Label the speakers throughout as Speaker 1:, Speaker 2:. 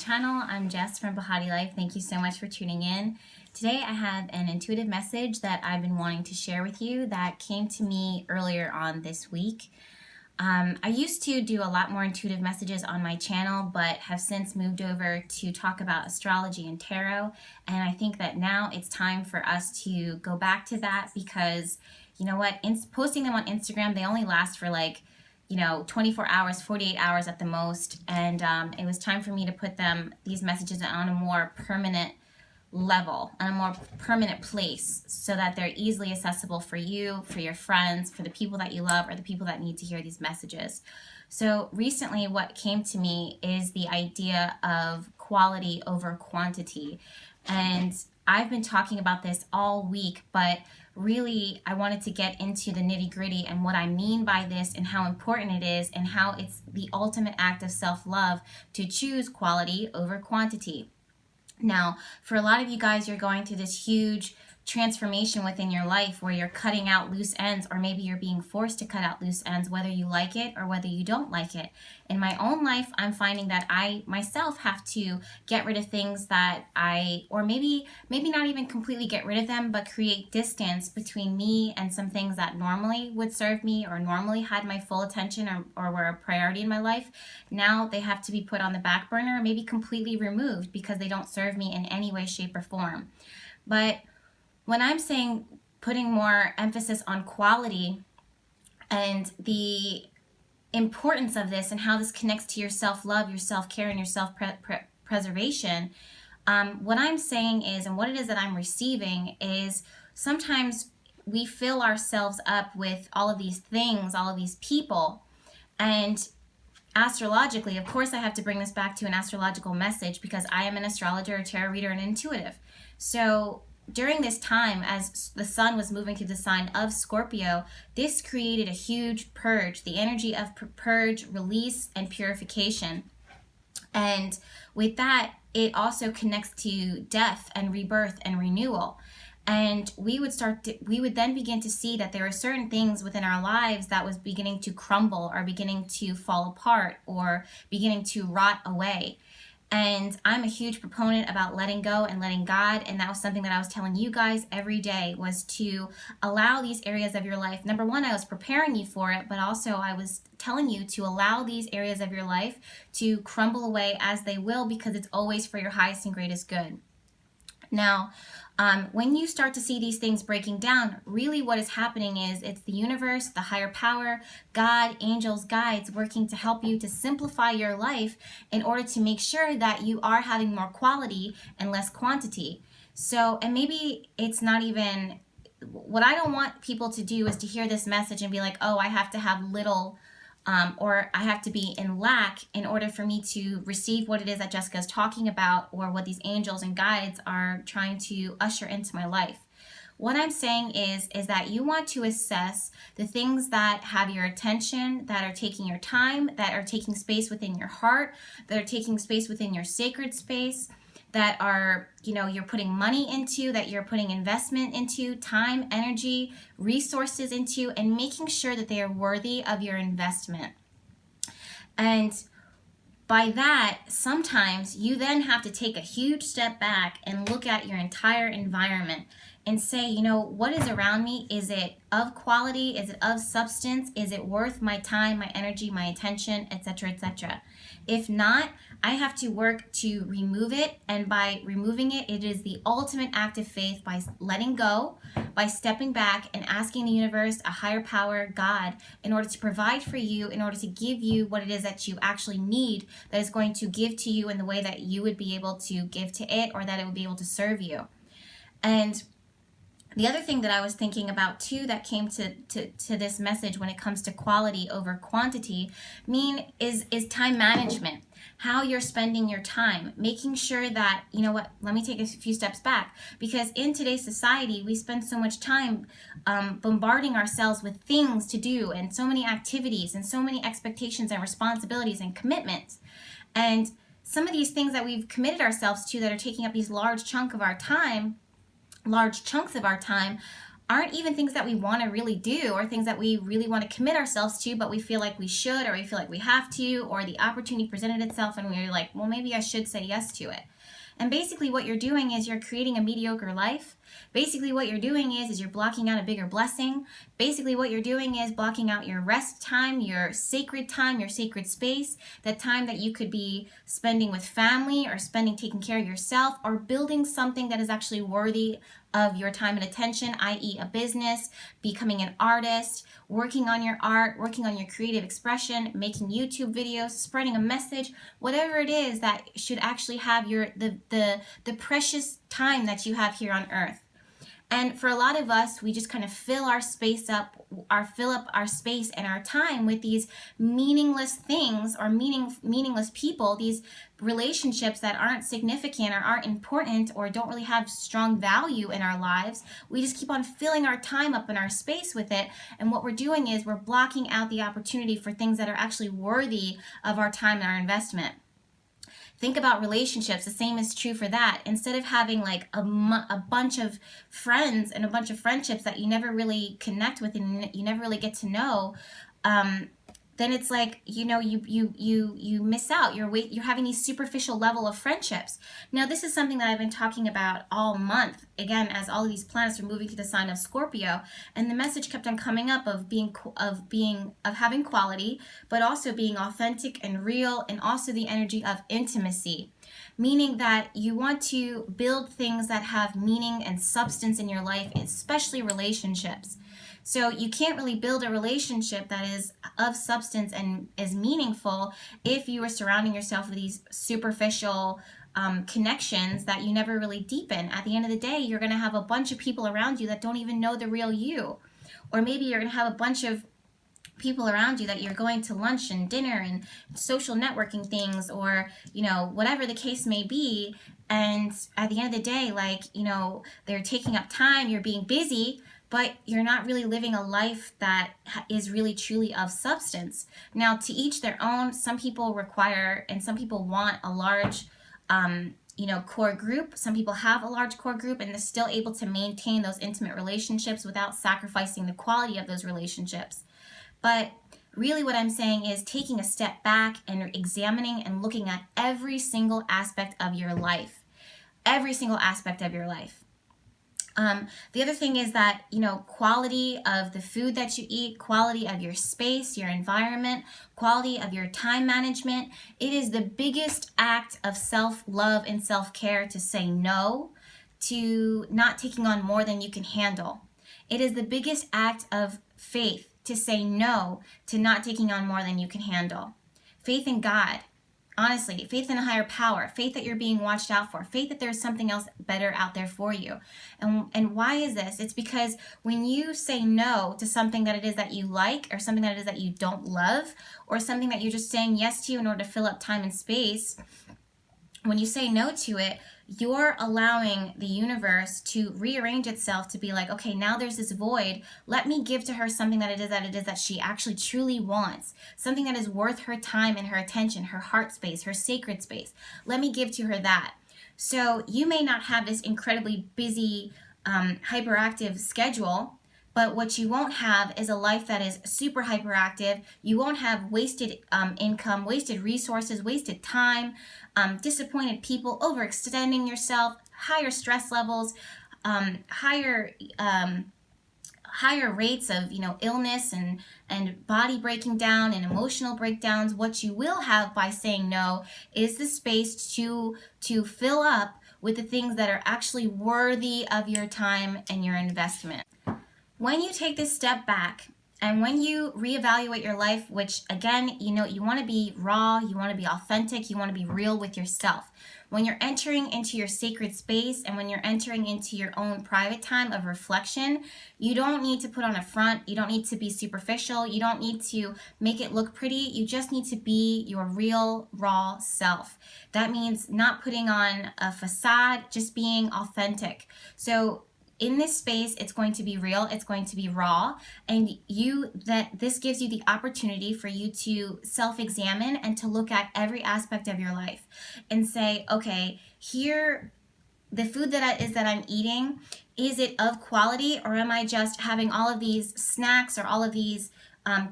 Speaker 1: channel. I'm Jess from BehatiLife. Thank you so much for tuning in. Today I have an intuitive message that I've been wanting to share with you that came to me earlier on this week. I used to do a lot more intuitive messages on my channel, but have since moved over to talk about astrology and tarot. And I think that now it's time for us to go back to that because, you know what, posting them on Instagram, they only last for 24 hours, 48 hours at the most. And it was time for me to put these messages on a more permanent level, on a more permanent place, so that they're easily accessible for you, for your friends, for the people that you love, or the people that need to hear these messages. So recently what came to me is the idea of quality over quantity. And I've been talking about this all week, but really I wanted to get into the nitty-gritty and what I mean by this and how important it is and how it's the ultimate act of self-love to choose quality over quantity. Now, for a lot of you guys, you're going through this huge transformation within your life where you're cutting out loose ends, or maybe you're being forced to cut out loose ends, whether you like it or whether you don't like it. In my own life, I'm finding that I myself have to get rid of things that or maybe not even completely get rid of them, but create distance between me and some things that normally would serve me or normally had my full attention or were a priority in my life. Now they have to be put on the back burner or maybe completely removed because they don't serve me in any way, shape, or form. But when I'm saying putting more emphasis on quality and the importance of this and how this connects to your self-love, your self-care, and your self-preservation, what I'm saying is, and what it is that I'm receiving is, sometimes we fill ourselves up with all of these things, all of these people, and astrologically, of course I have to bring this back to an astrological message because I am an astrologer, a tarot reader, and intuitive. So during this time, as the sun was moving through the sign of Scorpio, this created a huge purge, the energy of purge, release, and purification. And with that, it also connects to death and rebirth and renewal. And we would then begin to see that there are certain things within our lives that was beginning to crumble or beginning to fall apart or beginning to rot away. And I'm a huge proponent about letting go and letting God. And that was something that I was telling you guys every day, was to allow these areas of your life. Number one, I was preparing you for it, but also I was telling you to allow these areas of your life to crumble away as they will, because it's always for your highest and greatest good. Now, when you start to see these things breaking down, really what is happening is it's the universe, the higher power, God, angels, guides working to help you to simplify your life in order to make sure that you are having more quality and less quantity. So, and maybe it's not even, what I don't want people to do is to hear this message and be like, oh, I have to have little or I have to be in lack in order for me to receive what it is that Jessica is talking about, or what these angels and guides are trying to usher into my life. What I'm saying is that you want to assess the things that have your attention, that are taking your time, that are taking space within your heart, that are taking space within your sacred space, that are, you're putting money into, that you're putting investment into, time, energy, resources into, and making sure that they are worthy of your investment. And by that, sometimes you then have to take a huge step back and look at your entire environment and say, what is around me? Is it of quality? Is it of substance? Is it worth my time, my energy, my attention, etc., etc.? If not, I have to work to remove it. And by removing it, it is the ultimate act of faith, by letting go, by stepping back and asking the universe, a higher power, God, in order to provide for you, in order to give you what it is that you actually need, that is going to give to you in the way that you would be able to give to it, or that it would be able to serve you. And the other thing that I was thinking about too that came to this message when it comes to quality over quantity is time management. How you're spending your time, making sure that, let me take a few steps back, because in today's society, we spend so much time bombarding ourselves with things to do and so many activities and so many expectations and responsibilities and commitments. And some of these things that we've committed ourselves to that are taking up these large chunks of our time aren't even things that we want to really do or things that we really want to commit ourselves to, but we feel like we should, or we feel like we have to, or the opportunity presented itself and we're like, well, maybe I should say yes to it. And basically what you're doing is you're creating a mediocre life. Basically what you're doing is you're blocking out a bigger blessing. Basically what you're doing is blocking out your rest time, your sacred space, that time that you could be spending with family or spending taking care of yourself or building something that is actually worthy of your time and attention, i.e. a business, becoming an artist, working on your art, working on your creative expression, making YouTube videos, spreading a message, whatever it is that should actually have the precious time that you have here on earth. And for a lot of us, we just kind of fill our space up, fill up our space and our time with these meaningless things or meaningless people, these relationships that aren't significant or aren't important or don't really have strong value in our lives. We just keep on filling our time up in our space with it. And what we're doing is we're blocking out the opportunity for things that are actually worthy of our time and our investment. Think about relationships. The same is true for that. Instead of having like a bunch of friends and a bunch of friendships that you never really connect with and you never really get to know, then it's like, you miss out. You're having these superficial level of friendships. Now, this is something that I've been talking about all month, again, as all of these planets are moving to the sign of Scorpio, and the message kept on coming up of having quality, but also being authentic and real, and also the energy of intimacy. Meaning that you want to build things that have meaning and substance in your life, especially relationships. So you can't really build a relationship that is of substance and is meaningful if you are surrounding yourself with these superficial connections that you never really deepen. At the end of the day, you're going to have a bunch of people around you that don't even know the real you. Or maybe you're going to have a bunch of people around you that you're going to lunch and dinner and social networking things, or whatever the case may be, and at the end of the day, they're taking up time, you're being busy, but you're not really living a life that is really truly of substance. Now, to each their own. Some people require and some people want a large core group. Some people have a large core group and they're still able to maintain those intimate relationships without sacrificing the quality of those relationships. But really what I'm saying is taking a step back and examining and looking at every single aspect of your life. Every single aspect of your life. The other thing is that, quality of the food that you eat, quality of your space, your environment, quality of your time management. It is the biggest act of self-love and self-care to say no to not taking on more than you can handle. It is the biggest act of faith to say no to not taking on more than you can handle. Faith in God. Honestly, faith in a higher power, faith that you're being watched out for, faith that there's something else better out there for you. And why is this? It's because when you say no to something that it is that you like, or something that it is that you don't love, or something that you're just saying yes to in order to fill up time and space, when you say no to it, you're allowing the universe to rearrange itself to be like, okay, now there's this void. Let me give to her something that it is that she actually truly wants. Something that is worth her time and her attention, her heart space, her sacred space. Let me give to her that. So you may not have this incredibly busy, hyperactive schedule, but what you won't have is a life that is super hyperactive. You won't have wasted income, wasted resources, wasted time, disappointed people, overextending yourself, higher stress levels, higher rates of illness and body breaking down and emotional breakdowns. What you will have by saying no is the space to fill up with the things that are actually worthy of your time and your investment. When you take this step back and when you reevaluate your life, which again, you want to be raw, you want to be authentic, you want to be real with yourself. When you're entering into your sacred space and when you're entering into your own private time of reflection, you don't need to put on a front. You don't need to be superficial. You don't need to make it look pretty. You just need to be your real, raw self. That means not putting on a facade, just being authentic. So in this space, it's going to be real, it's going to be raw, and this gives you the opportunity for you to self-examine and to look at every aspect of your life and say, okay, here, the food that I'm eating, Is it of quality, or am I just having all of these snacks or all of these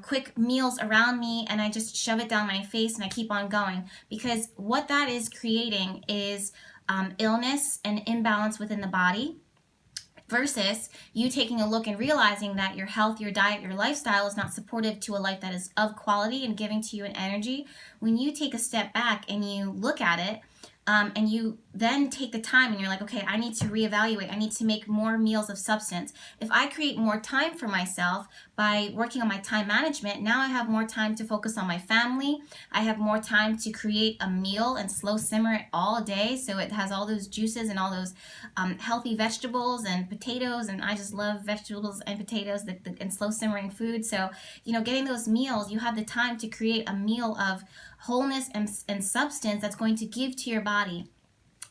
Speaker 1: quick meals around me and I just shove it down my face and I keep on going? Because what that is creating is illness and imbalance within the body, versus you taking a look and realizing that your health, your diet, your lifestyle is not supportive to a life that is of quality and giving to you an energy. When you take a step back and you look at it, and you then take the time and you're like, okay, I need to reevaluate. I need to make more meals of substance. If I create more time for myself by working on my time management, now I have more time to focus on my family. I have more time to create a meal and slow simmer it all day, so it has all those juices and all those healthy vegetables and potatoes. And I just love vegetables and potatoes and slow simmering food. So, getting those meals, you have the time to create a meal of wholeness and substance that's going to give to your body.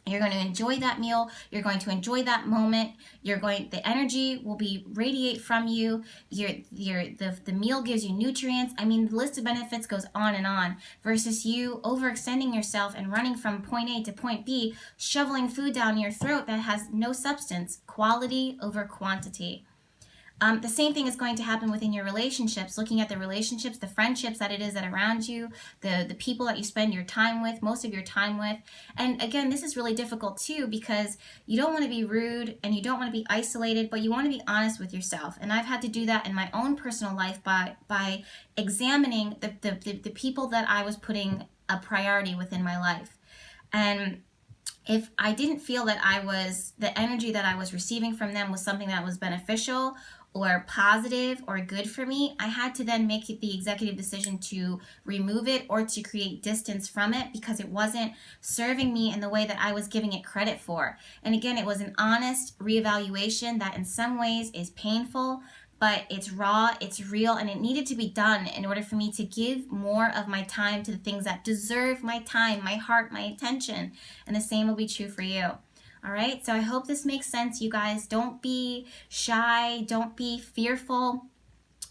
Speaker 1: You're going to enjoy that meal. You're going to enjoy that moment. The energy will be radiate from you. The meal gives you nutrients. I mean, the list of benefits goes on and on, versus you overextending yourself and running from point A to point B, shoveling food down your throat that has no substance. Quality over quantity. The same thing is going to happen within your relationships, looking at the relationships, the friendships that it is that are around you, the people that you spend your time with, most of your time with. And again, this is really difficult too, because you don't want to be rude and you don't want to be isolated, but you want to be honest with yourself. And I've had to do that in my own personal life by examining the people that I was putting a priority within my life. And if I didn't feel that the energy that I was receiving from them was something that was beneficial or positive or good for me, I had to then make the executive decision to remove it or to create distance from it, because it wasn't serving me in the way that I was giving it credit for. And again, it was an honest reevaluation that in some ways is painful, but it's raw, it's real, and it needed to be done in order for me to give more of my time to the things that deserve my time, my heart, my attention. And the same will be true for you. All right, so I hope this makes sense, you guys. Don't be shy, don't be fearful.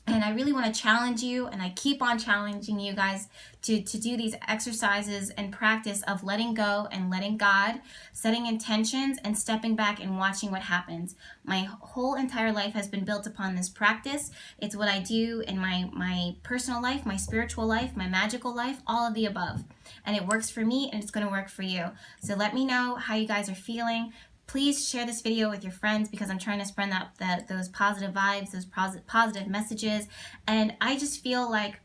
Speaker 1: And I really want to challenge you, and I keep on challenging you guys to do these exercises and practice of letting go and letting God, setting intentions and stepping back and watching what happens. My whole entire life has been built upon this practice. It's what I do in my personal life, my spiritual life, my magical life, all of the above. And it works for me, and it's going to work for you. So let me know how you guys are feeling. Please share this video with your friends, because I'm trying to spread those positive vibes, those positive messages. And I just feel like,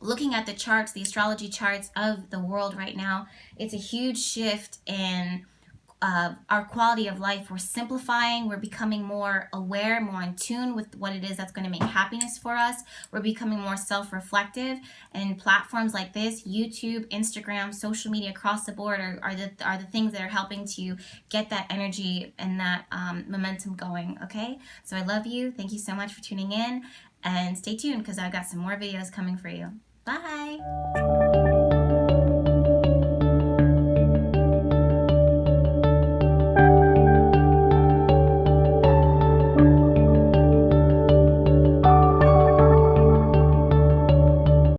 Speaker 1: looking at the charts, the astrology charts of the world right now, it's a huge shift in our quality of life. We're simplifying, we're becoming more aware, more in tune with what it is that's going to make happiness for us. We're becoming more self-reflective, and platforms like this, YouTube, Instagram, social media across the board are the things that are helping to get that energy and that momentum going, okay? So I love you. Thank you so much for tuning in, and stay tuned, because I've got some more videos coming for you. Bye!